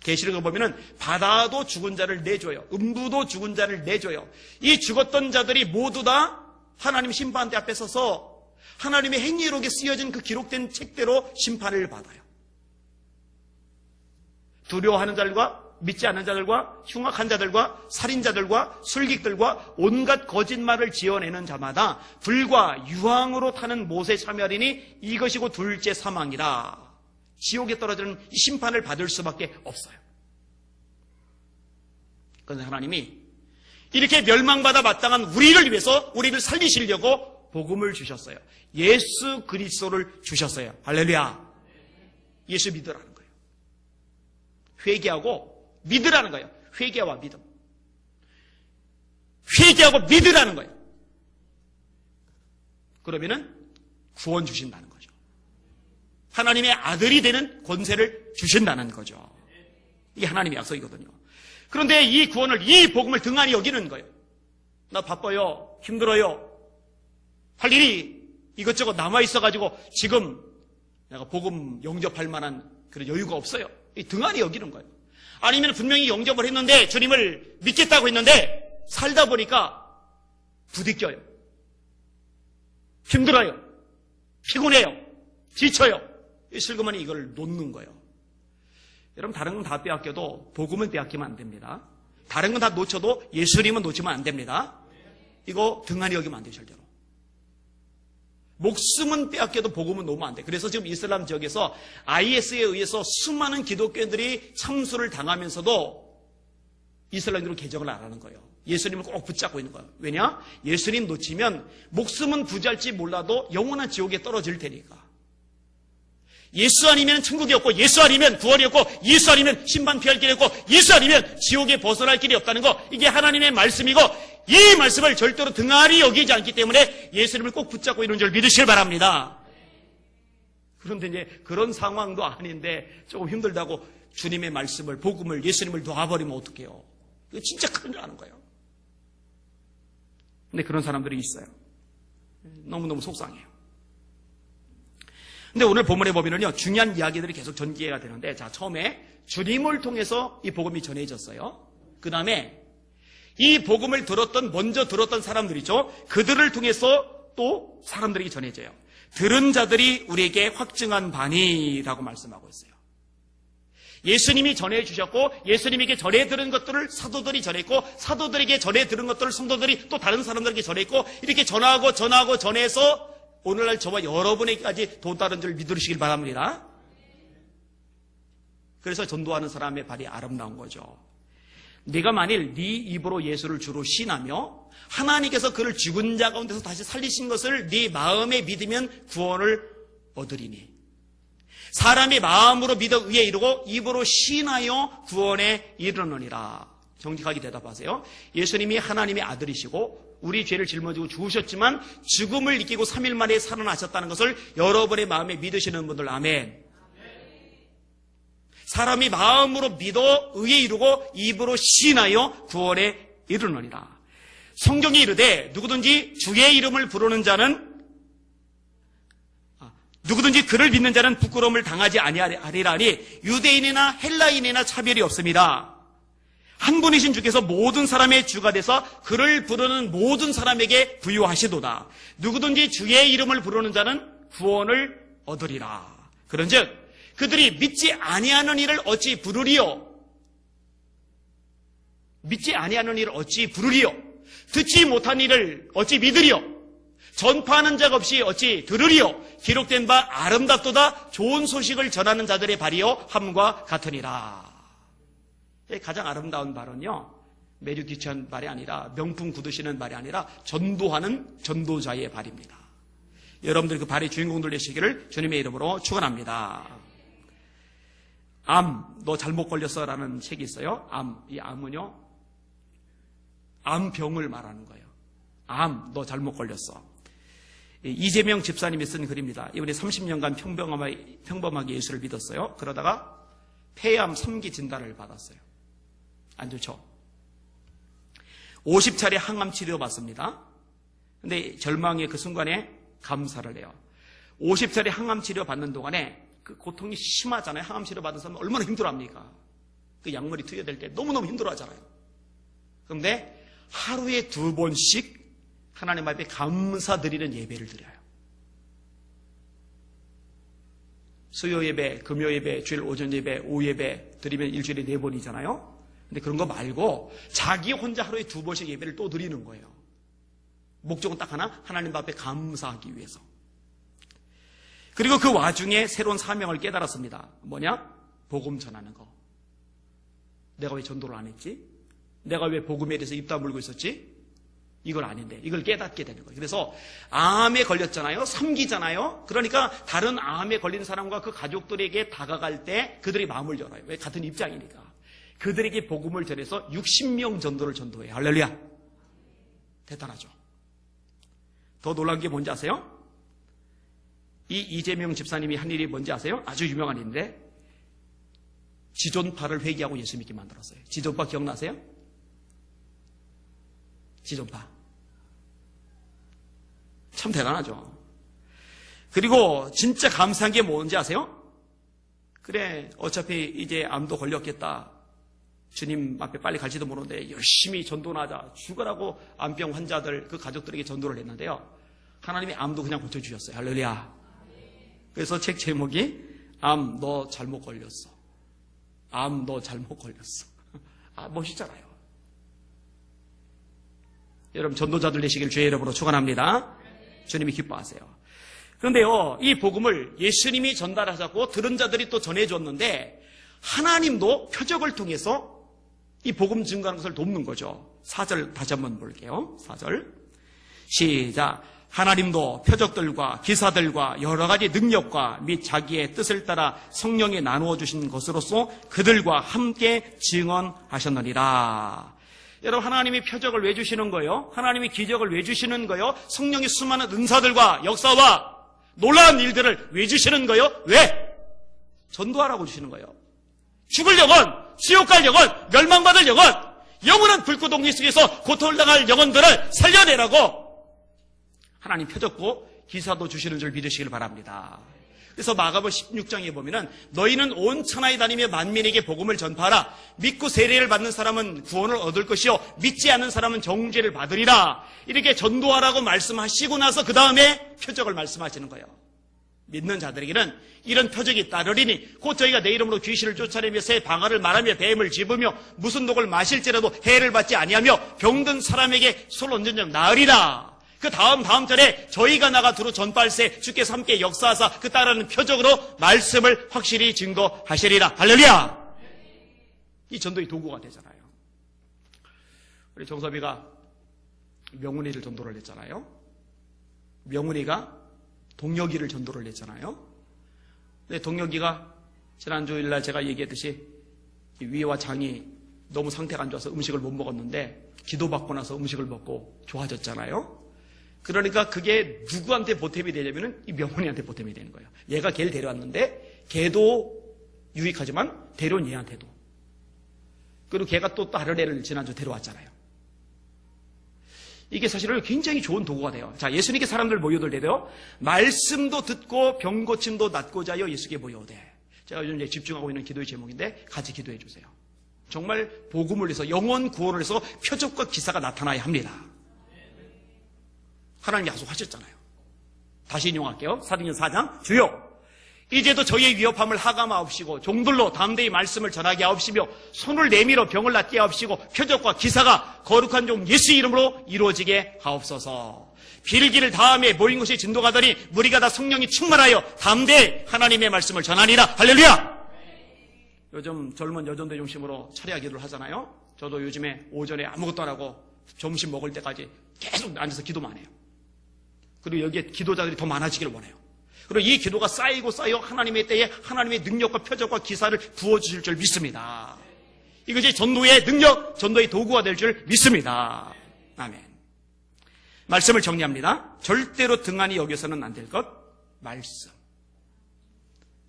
계시록을 보면은 바다도 죽은 자를 내줘요. 음부도 죽은 자를 내줘요. 이 죽었던 자들이 모두 다 하나님 심판대 앞에 서서 하나님의 행위록에 쓰여진 그 기록된 책대로 심판을 받아요. 두려워하는 자들과 믿지 않는 자들과 흉악한 자들과 살인자들과 술객들과 온갖 거짓말을 지어내는 자마다 불과 유황으로 타는 못에 참여하리니 이것이고 둘째 사망이라. 지옥에 떨어지는 심판을 받을 수밖에 없어요. 그런데 하나님이 이렇게 멸망받아 마땅한 우리를 위해서 우리를 살리시려고 복음을 주셨어요. 예수 그리스도를 주셨어요. 할렐루야. 예수 믿으라는 거예요. 회개하고 믿으라는 거예요. 회개와 믿음. 회개하고 믿으라는 거예요. 그러면은 구원 주신다는 거죠. 하나님의 아들이 되는 권세를 주신다는 거죠. 이게 하나님의 약속이거든요. 그런데 이 구원을, 이 복음을 등한히 여기는 거예요. 나 바빠요. 힘들어요. 할 일이 이것저것 남아있어가지고 지금 내가 복음 영접할 만한 그런 여유가 없어요. 이 등한히 여기는 거예요. 아니면 분명히 영접을 했는데 주님을 믿겠다고 했는데 살다 보니까 부딪혀요. 힘들어요. 피곤해요. 지쳐요. 슬그머니 이걸 놓는 거예요. 여러분, 다른 건 다 빼앗겨도 복음은 빼앗기면 안 됩니다. 다른 건 다 놓쳐도 예수님은 놓치면 안 됩니다. 이거 등한히 여기면 안 돼요, 절대로. 목숨은 빼앗겨도 복음은 놓으면 안 돼. 그래서 지금 이슬람 지역에서 IS에 의해서 수많은 기독교인들이 참수를 당하면서도 이슬람으로 개정을 안 하는 거예요. 예수님을 꼭 붙잡고 있는 거예요. 왜냐? 예수님 놓치면 목숨은 부지할지 몰라도 영원한 지옥에 떨어질 테니까. 예수 아니면 천국이 없고, 예수 아니면 구원이 없고, 예수 아니면 심판 피할 길이 없고, 예수 아니면 지옥에 벗어날 길이 없다는 거, 이게 하나님의 말씀이고, 이 말씀을 절대로 등한히 여기지 않기 때문에 예수님을 꼭 붙잡고 있는 줄 믿으시길 바랍니다. 그런데 이제 그런 상황도 아닌데 조금 힘들다고 주님의 말씀을, 복음을, 예수님을 놔버리면 어떡해요? 이거 진짜 큰일 나는 거예요. 근데 그런 사람들이 있어요. 너무너무 속상해요. 근데 오늘 본문에 보면은요, 중요한 이야기들이 계속 전개가 되는데, 자, 처음에 주님을 통해서 이 복음이 전해졌어요. 그 다음에 이 복음을 먼저 들었던 사람들이죠. 그들을 통해서 또 사람들에게 전해져요. 들은 자들이 우리에게 확증한 바니라고 말씀하고 있어요. 예수님이 전해주셨고, 예수님에게 전해 들은 것들을 사도들이 전했고, 사도들에게 전해 들은 것들을 성도들이 또 다른 사람들에게 전했고, 이렇게 전해서 오늘날 저와 여러분에게까지 도달한 줄 믿으시길 바랍니다. 그래서 전도하는 사람의 발이 아름다운 거죠. 네가 만일 네 입으로 예수를 주로 신하며 하나님께서 그를 죽은 자 가운데서 다시 살리신 것을 네 마음에 믿으면 구원을 얻으리니, 사람이 마음으로 믿어 의에 이르고 입으로 신하여 구원에 이르느니라. 정직하게 대답하세요. 예수님이 하나님의 아들이시고 우리 죄를 짊어지고 죽으셨지만 죽음을 이기고 3일 만에 살아나셨다는 것을 여러분의 마음에 믿으시는 분들, 아멘. 사람이 마음으로 믿어 의에 이르고 입으로 신하여 구원에 이르느니라. 성경이 이르되 누구든지 주의 이름을 부르는 자는, 누구든지 그를 믿는 자는 부끄러움을 당하지 아니하리라니 유대인이나 헬라인이나 차별이 없습니다. 한 분이신 주께서 모든 사람의 주가 돼서 그를 부르는 모든 사람에게 부유하시도다. 누구든지 주의 이름을 부르는 자는 구원을 얻으리라. 그런즉 그들이 믿지 아니하는 일을 어찌 부르리요? 믿지 아니하는 일을 어찌 부르리요? 듣지 못한 일을 어찌 믿으리요? 전파하는 자가 없이 어찌 들으리요? 기록된 바 아름답도다. 좋은 소식을 전하는 자들의 발이요 함과 같으니라. 가장 아름다운 발은요, 매주 귀찮은 발이 아니라, 명품 굳으시는 발이 아니라 전도하는 전도자의 발입니다. 여러분들 그 발의 주인공들 되시기를 주님의 이름으로 축원합니다. 암, 너 잘못 걸렸어 라는 책이 있어요. 이 암은요, 암병을 말하는 거예요. 암, 너 잘못 걸렸어. 이재명 집사님이 쓴 글입니다. 이분이 30년간 평범하게 예수를 믿었어요. 그러다가 폐암 3기 진단을 받았어요. 안 좋죠? 50차례 항암 치료 받습니다. 근데 절망의 그 순간에 감사를 해요. 50차례 항암 치료 받는 동안에 그 고통이 심하잖아요. 항암 치료 받은 사람은 얼마나 힘들어합니까? 그 약물이 투여될 때 너무너무 힘들어하잖아요. 그런데 하루에 2번씩 하나님 앞에 감사드리는 예배를 드려요. 수요 예배, 금요 예배, 주일 오전 예배, 오후 예배 드리면 일주일에 4번이잖아요. 근데 그런 거 말고 자기 혼자 하루에 2번씩 예배를 또 드리는 거예요. 목적은 딱 하나, 하나님 앞에 감사하기 위해서. 그리고 그 와중에 새로운 사명을 깨달았습니다. 뭐냐? 복음 전하는 거. 내가 왜 전도를 안 했지? 내가 왜 복음에 대해서 입 다물고 있었지? 이걸 아닌데, 이걸 깨닫게 되는 거예요. 그래서 암에 걸렸잖아요. 3기잖아요. 그러니까 다른 암에 걸린 사람과 그 가족들에게 다가갈 때 그들이 마음을 열어요. 왜? 같은 입장이니까. 그들에게 복음을 전해서 60명 전도를 전도해요. 할렐루야. 대단하죠. 더 놀라운 게 뭔지 아세요? 이 이재명 집사님이 한 일이 뭔지 아세요? 아주 유명한 일인데, 지존파를 회개하고 예수 믿게 만들었어요. 지존파 기억나세요? 지존파. 참 대단하죠. 그리고 진짜 감사한 게 뭔지 아세요? 그래, 어차피 이제 암도 걸렸겠다. 주님 앞에 빨리 갈지도 모르는데 열심히 전도나 하자. 죽으라고 암병 환자들, 그 가족들에게 전도를 했는데요. 하나님이 암도 그냥 고쳐주셨어요. 할렐루야. 그래서 책 제목이 암 너 잘못 걸렸어. 암 너 잘못 걸렸어. 아, 멋있잖아요. 여러분 전도자들 되시길 주의 이름으로 축원합니다. 주님이 기뻐하세요. 그런데요, 이 복음을 예수님이 전달하셨고 들은 자들이 또 전해줬는데 하나님도 표적을 통해서 이 복음 증거하는 것을 돕는 거죠. 4절 다시 한번 볼게요. 4절 시작. 하나님도 표적들과 기사들과 여러 가지 능력과 및 자기의 뜻을 따라 성령에 나누어 주신 것으로서 그들과 함께 증언하셨느니라. 여러분, 하나님이 표적을 왜 주시는 거예요? 하나님이 기적을 왜 주시는 거예요? 성령의 수많은 은사들과 역사와 놀라운 일들을 왜 주시는 거예요? 왜? 전도하라고 주시는 거예요. 죽을 영혼, 지옥 갈 영혼, 멸망받을 영혼, 영원한 불꽃 옥리 속에서 고통을 당할 영혼들을 살려내라고 하나님 표적고 기사도 주시는 줄 믿으시길 바랍니다. 그래서 마가복음 16장에 보면은 너희는 온 천하에 다니며 만민에게 복음을 전파하라. 믿고 세례를 받는 사람은 구원을 얻을 것이요 믿지 않는 사람은 정죄를 받으리라. 이렇게 전도하라고 말씀하시고 나서 그 다음에 표적을 말씀하시는 거예요. 믿는 자들에게는 이런 표적이 따르리니 곧 저희가 내 이름으로 귀신을 쫓아내며 새 방언을 말하며 뱀을 집으며 무슨 독을 마실지라도 해를 받지 아니하며 병든 사람에게 손 얹은 적 나으리라. 그 다음 절에 저희가 나가 두루 전파할세 주께서 함께 역사하사 그 따르는 표적으로 말씀을 확실히 증거하시리라. 할렐루야. 이 전도의 도구가 되잖아요. 우리 정섭이가 명훈이를 전도를 했잖아요. 명훈이가 동혁이를 전도를 했잖아요. 근데 동혁이가 지난 주일날 제가 얘기했듯이 위와 장이 너무 상태가 안 좋아서 음식을 못 먹었는데 기도받고 나서 음식을 먹고 좋아졌잖아요. 그러니까 그게 누구한테 보탬이 되냐면은 이 명훈이한테 보탬이 되는 거예요. 얘가 걔를 데려왔는데 걔도 유익하지만 데려온 얘한테도. 그리고 걔가 또 다른 애를 지난주 데려왔잖아요. 이게 사실은 굉장히 좋은 도구가 돼요. 자, 예수님께 사람들 모여들 때도요. 말씀도 듣고 병 고침도 낫고자 하여 예수께 모여오되. 제가 요즘 이제 집중하고 있는 기도의 제목인데 같이 기도해 주세요. 정말 복음을 위해서 영혼 구원을 위해서 표적과 기사가 나타나야 합니다. 하나님 약속하셨잖아요. 다시 인용할게요. 사도행전 4장 주여 이제도 저희의 위협함을 하감하옵시고 종들로 담대히 말씀을 전하게 하옵시며 손을 내밀어 병을 낫게 하옵시고 표적과 기사가 거룩한 종 예수 이름으로 이루어지게 하옵소서. 빌기를 다음에 모인 곳이 진도가더니 무리가 다 성령이 충만하여 담대히 하나님의 말씀을 전하니라. 할렐루야. 요즘 젊은 여전대 중심으로 차례하 기도를 하잖아요. 저도 요즘에 오전에 아무것도 안 하고 점심 먹을 때까지 계속 앉아서 기도만 해요. 그리고 여기에 기도자들이 더 많아지기를 원해요. 그리고 이 기도가 쌓이고 쌓여 하나님의 때에 하나님의 능력과 표적과 기사를 부어주실 줄 믿습니다. 이것이 전도의 능력, 전도의 도구가 될 줄 믿습니다. 아멘. 말씀을 정리합니다. 절대로 등한히 여겨서는 안 될 것, 말씀.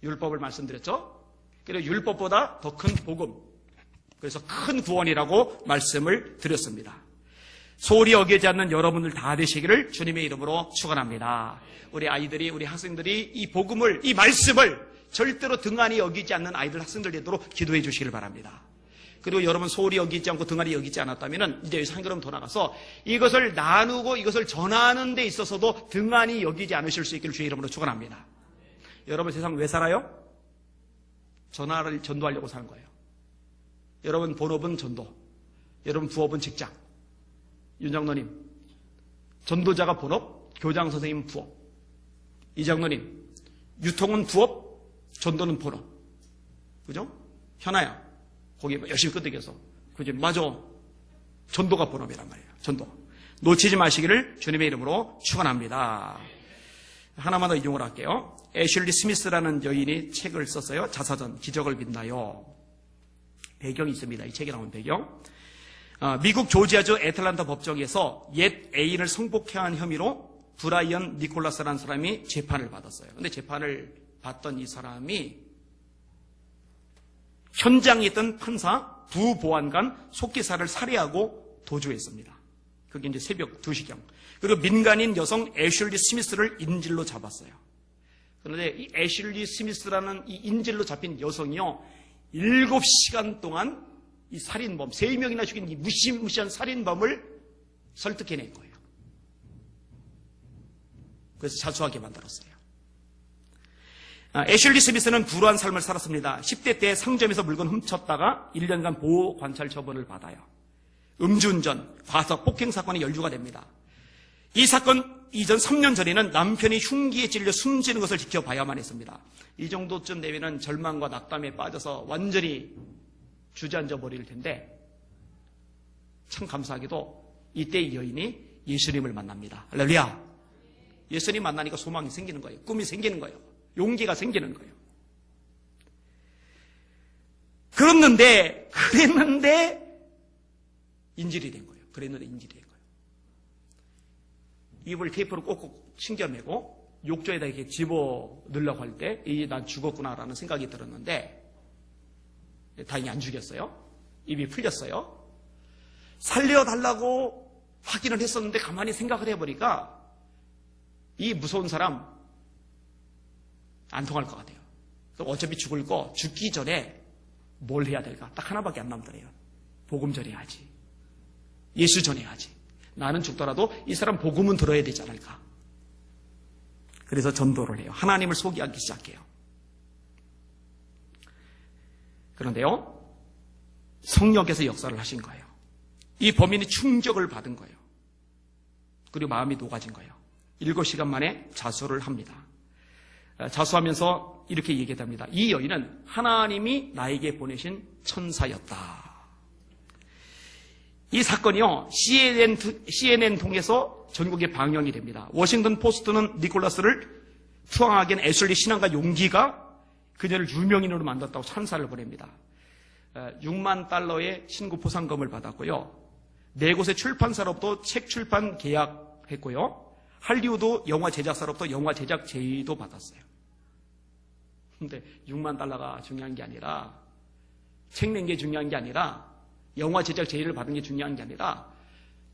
율법을 말씀드렸죠? 그리고 율법보다 더 큰 복음. 그래서 큰 구원이라고 말씀을 드렸습니다. 소홀히 여기지 않는 여러분들 다 되시기를 주님의 이름으로 축원합니다. 우리 아이들이, 우리 학생들이 이 복음을, 이 말씀을 절대로 등한히 여기지 않는 아이들, 학생들 되도록 기도해 주시기를 바랍니다. 그리고 여러분 소홀히 여기지 않고 등한히 여기지 않았다면 이제 여기서 한 걸음 더 나가서 이것을 나누고 이것을 전하는 데 있어서도 등한히 여기지 않으실 수 있기를 주의 이름으로 축원합니다. 여러분 세상 왜 살아요? 전화를 전도하려고 사는 거예요. 여러분 본업은 전도, 여러분 부업은 직장. 윤 장로님, 전도자가 본업, 교장 선생님 부업. 이 장로님, 유통은 부업, 전도는 본업. 그죠? 현아야, 거기 열심히 끄덕여서. 그죠? 맞아. 전도가 본업이란 말이에요. 전도. 놓치지 마시기를 주님의 이름으로 축원합니다. 하나만 더 인용을 할게요. 애슐리 스미스라는 여인이 책을 썼어요. 자서전, 기적을 빛나요. 배경이 있습니다. 이 책에 나온 배경. 미국 조지아주 애틀란타 법정에서 옛 애인을 성폭행한 혐의로 브라이언 니콜라스라는 사람이 재판을 받았어요. 근데 재판을 받던 이 사람이 현장에 있던 판사, 부보안관, 속기사를 살해하고 도주했습니다. 그게 이제 새벽 2시경. 그리고 민간인 여성 애슐리 스미스를 인질로 잡았어요. 그런데 이 애슐리 스미스라는 이 인질로 잡힌 여성이요, 7시간 동안 이 살인범, 3명이나 죽인 이 무시무시한 살인범을 설득해낸 거예요. 그래서 자수하게 만들었어요. 애슐리 스미스는 불우한 삶을 살았습니다. 10대 때 상점에서 물건 훔쳤다가 1년간 보호 관찰 처분을 받아요. 음주운전, 과속, 폭행 사건에 연루가 됩니다. 이 사건 이전 3년 전에는 남편이 흉기에 찔려 숨지는 것을 지켜봐야만 했습니다. 이 정도쯤 되면 절망과 낙담에 빠져서 완전히 주저앉아 버릴 텐데, 참 감사하게도 이때 이 여인이 예수님을 만납니다. 할렐루야. 예수님 만나니까 소망이 생기는 거예요. 꿈이 생기는 거예요. 용기가 생기는 거예요. 그랬는데 인질이 된 거예요. 입을 테이프로 꼭꼭 챙겨매고 욕조에다 이렇게 집어 넣으려고 할 때, 난 죽었구나라는 생각이 들었는데, 다행히 안 죽였어요. 입이 풀렸어요. 살려달라고 하기는 했었는데 가만히 생각을 해보니까 이 무서운 사람 안 통할 것 같아요. 어차피 죽을 거 죽기 전에 뭘 해야 될까? 딱 하나밖에 안 남더래요. 복음 전해야지. 예수 전해야지. 나는 죽더라도 이 사람 복음은 들어야 되지 않을까? 그래서 전도를 해요. 하나님을 소개하기 시작해요. 그런데요, 성령께서 역사를 하신 거예요. 이 범인이 충격을 받은 거예요. 그리고 마음이 녹아진 거예요. 7시간 만에 자수를 합니다. 자수하면서 이렇게 얘기합니다. 이 여인은 하나님이 나에게 보내신 천사였다. 이 사건이요, CNN 통해서 전국에 방영이 됩니다. 워싱턴 포스트는 니콜라스를 투항하게 한 애슐리 신앙과 용기가 그녀를 유명인으로 만들었다고 찬사를 보냅니다. 6만 달러의 신고 포상금을 받았고요. 4곳의 출판사로부터 책 출판 계약했고요. 할리우드 영화 제작사로부터 영화 제작 제의도 받았어요. 근데 6만 달러가 중요한 게 아니라, 책 낸 게 중요한 게 아니라, 영화 제작 제의를 받은 게 중요한 게 아니라,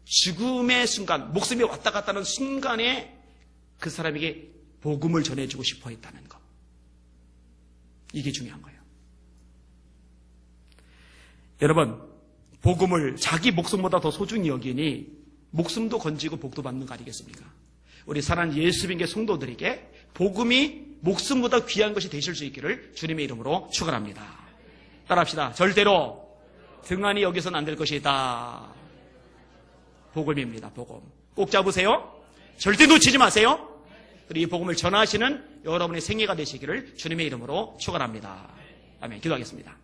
죽음의 순간, 목숨이 왔다 갔다 하는 순간에 그 사람에게 복음을 전해주고 싶어 했다는 것. 이게 중요한 거예요. 여러분, 복음을 자기 목숨보다 더 소중히 여기니 목숨도 건지고 복도 받는 거 아니겠습니까? 우리 사랑하는 예수님의 성도들에게 복음이 목숨보다 귀한 것이 되실 수 있기를 주님의 이름으로 축원합니다. 따라합시다. 절대로 등한히 여기서는 안 될 것이다. 복음입니다. 복음. 꼭 잡으세요. 절대 놓치지 마세요. 그리고 이 복음을 전하시는 여러분의 생애가 되시기를 주님의 이름으로 축원합니다. 아멘. 기도하겠습니다.